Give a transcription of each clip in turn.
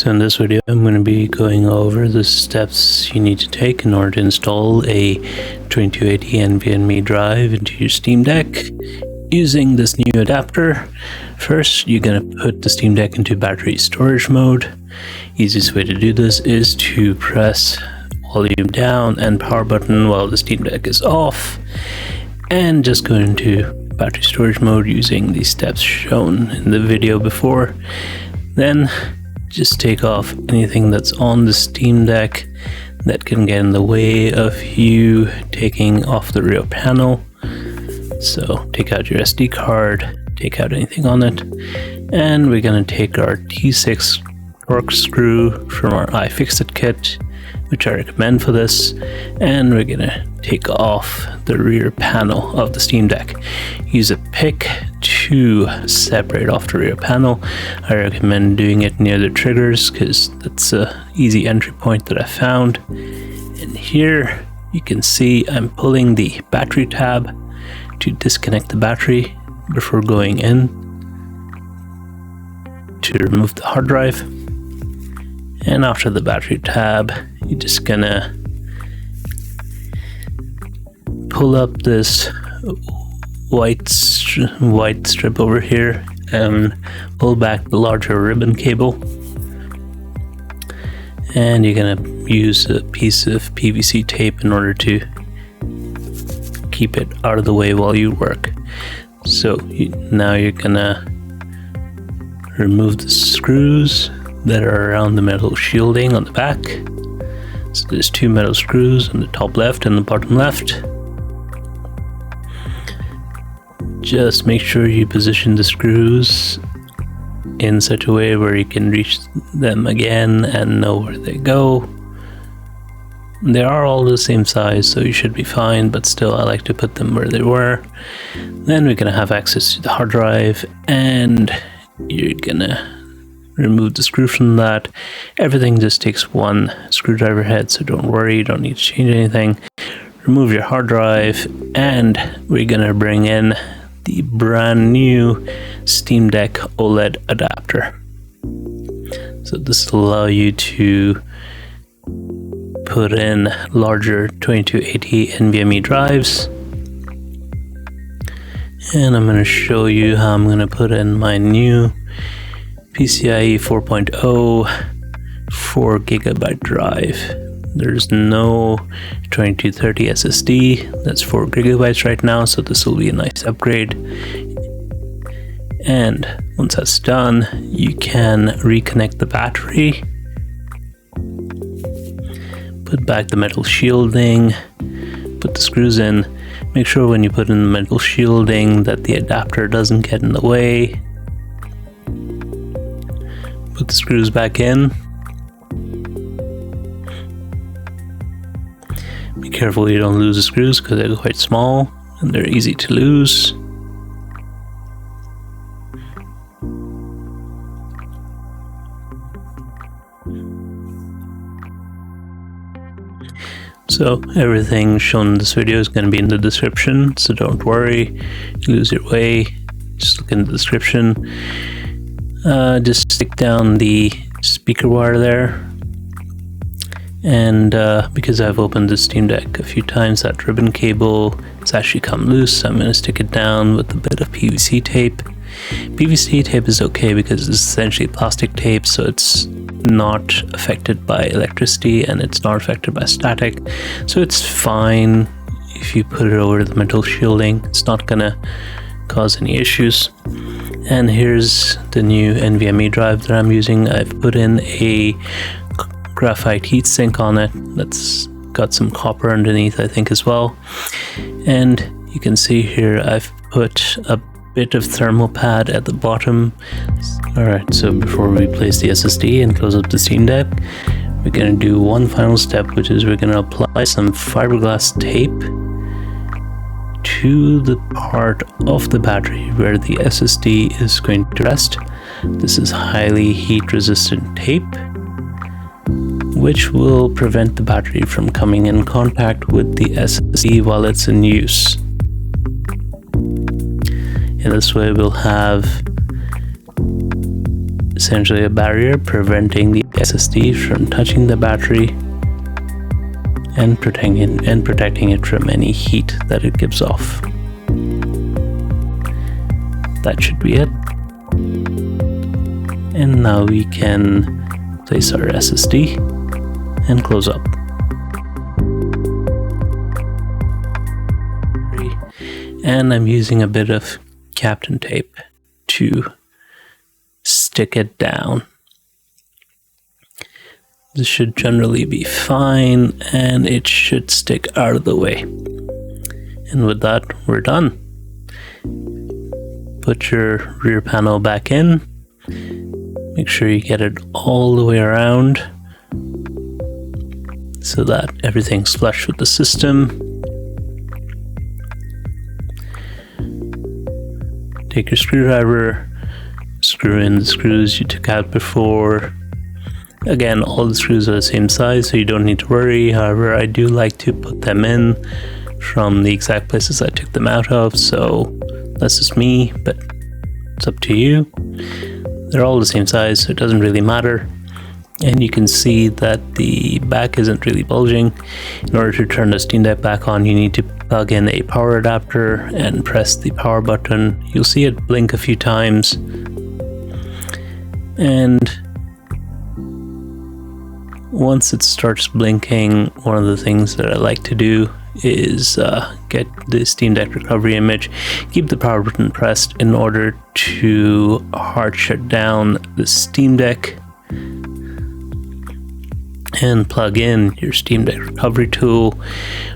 So in this video, I'm going to be going over the steps you need to take in order to install a 2280 NVMe drive into your Steam Deck using this new adapter. First, you're going to put the Steam Deck into battery storage mode. Easiest way to do this is to press volume down and power button while the Steam Deck is off, and just go into battery storage mode using the steps shown in the video before. Then just take off anything that's on the Steam Deck that can get in the way of you taking off the rear panel. So take out your SD card, take out anything on it, and we're going to take our T6 Torx screw from our iFixit kit, which I recommend for this, and we're going to take off the rear panel of the Steam Deck. Use a pick to separate off the rear panel. I recommend doing it near the triggers because that's an easy entry point that I found. And here you can see I'm pulling the battery tab to disconnect the battery before going in to remove the hard drive. And after the battery tab, you're just gonna pull up this white strip over here and pull back the larger ribbon cable. And you're gonna use a piece of PVC tape in order to keep it out of the way while you work. So now you're gonna remove the screws that are around the metal shielding on the back. So there's two metal screws on the top left and the bottom left. Just make sure you position the screws in such a way where you can reach them again and know where they go. They are all the same size, so you should be fine, but still I like to put them where they were. Then we're gonna have access to the hard drive, and you're gonna remove the screw from that. Everything just takes one screwdriver head, so don't worry, you don't need to change anything. Remove your hard drive, and we're gonna bring in the brand new Steam Deck OLED adapter. So this will allow you to put in larger 2280 NVMe drives. And I'm going to show you how I'm going to put in my new PCIe 4.0 4GB drive. There's no 2230 SSD, that's 4GB right now, so this will be a nice upgrade. And once that's done, you can reconnect the battery, put back the metal shielding, put the screws in. Make sure when you put in the metal shielding that the adapter doesn't get in the way. Put the screws back in. Be careful you don't lose the screws because they're quite small and they're easy to lose. So everything shown in this video is going to be in the description, so don't worry, you lose your way, just look in the description. Just stick down the speaker wire there, and because I've opened the Steam Deck a few times, that ribbon cable has actually come loose, so I'm going to stick it down with a bit of PVC tape. PVC tape is okay because it's essentially plastic tape, so it's not affected by electricity and it's not affected by static, so it's fine if you put it over the metal shielding. It's not gonna cause any issues. And here's the new NVMe drive that I'm using. I've put in a graphite heatsink on it that's got some copper underneath, I think, as well. And you can see here I've put a bit of thermal pad at the bottom. Alright, so before we place the SSD and close up the Steam Deck, we're going to do one final step, which is we're going to apply some fiberglass tape to the part of the battery where the SSD is going to rest. This is highly heat resistant tape, which will prevent the battery from coming in contact with the SSD while it's in use. In this way we'll have essentially a barrier preventing the SSD from touching the battery and protecting it from any heat that it gives off. That should be it. And now we can place our SSD and close up. And I'm using a bit of Captain tape to stick it down. This should generally be fine, and it should stick out of the way. And with that, we're done. Put your rear panel back in. Make sure you get it all the way around so that everything's flush with the system. Take your screwdriver, screw in the screws you took out before. Again, all the screws are the same size, so you don't need to worry. However, I do like to put them in from the exact places I took them out of, so that's just me, but it's up to you. They're all the same size, so it doesn't really matter. And you can see that the back isn't really bulging. In order to turn the Steam Deck back on, you need to plug in a power adapter and press the power button. You'll see it blink a few times. And once it starts blinking, one of the things that I like to do is get the Steam Deck recovery image, keep the power button pressed in order to hard shut down the Steam Deck, and plug in your Steam Deck recovery tool,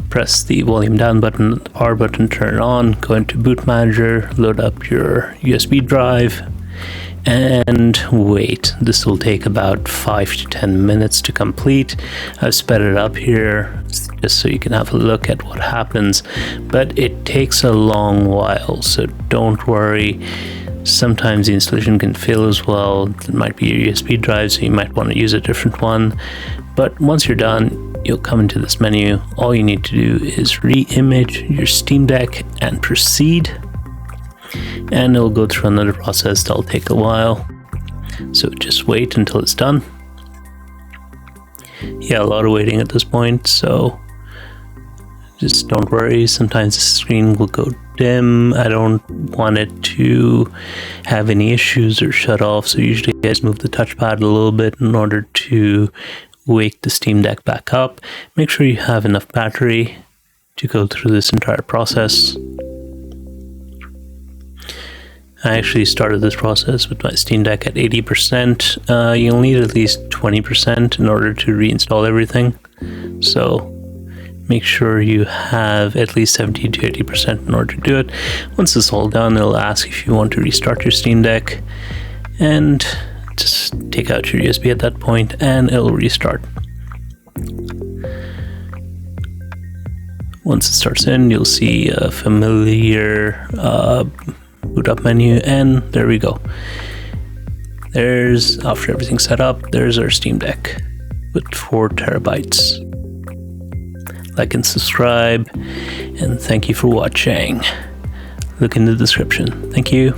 press the volume down button, the power button, turn it on, go into Boot Manager, load up your USB drive, and wait. This will take about 5 to 10 minutes to complete. I've sped it up here just so you can have a look at what happens, but it takes a long while, so don't worry. Sometimes the installation can fail as well. It might be your USB drive, so you might want to use a different one. But once you're done, you'll come into this menu. All you need to do is re-image your Steam Deck and proceed. And it'll go through another process that'll take a while. So just wait until it's done. Yeah, a lot of waiting at this point, so just don't worry. Sometimes the screen will go dim. I don't want it to have any issues or shut off, so usually I just move the touchpad a little bit in order to wake the Steam Deck back up. Make sure you have enough battery to go through this entire process. I actually started this process with my Steam Deck at 80%. You'll need at least 20% in order to reinstall everything. So make sure you have at least 70 to 80% in order to do it. Once it's all done, it'll ask if you want to restart your Steam Deck, and just take out your USB at that point and it'll restart. Once it starts in, you'll see a familiar boot up menu, and there we go. There's, after everything's set up, there's our Steam Deck with 4 terabytes. Like and subscribe, and thank you for watching. Look in the description. Thank you.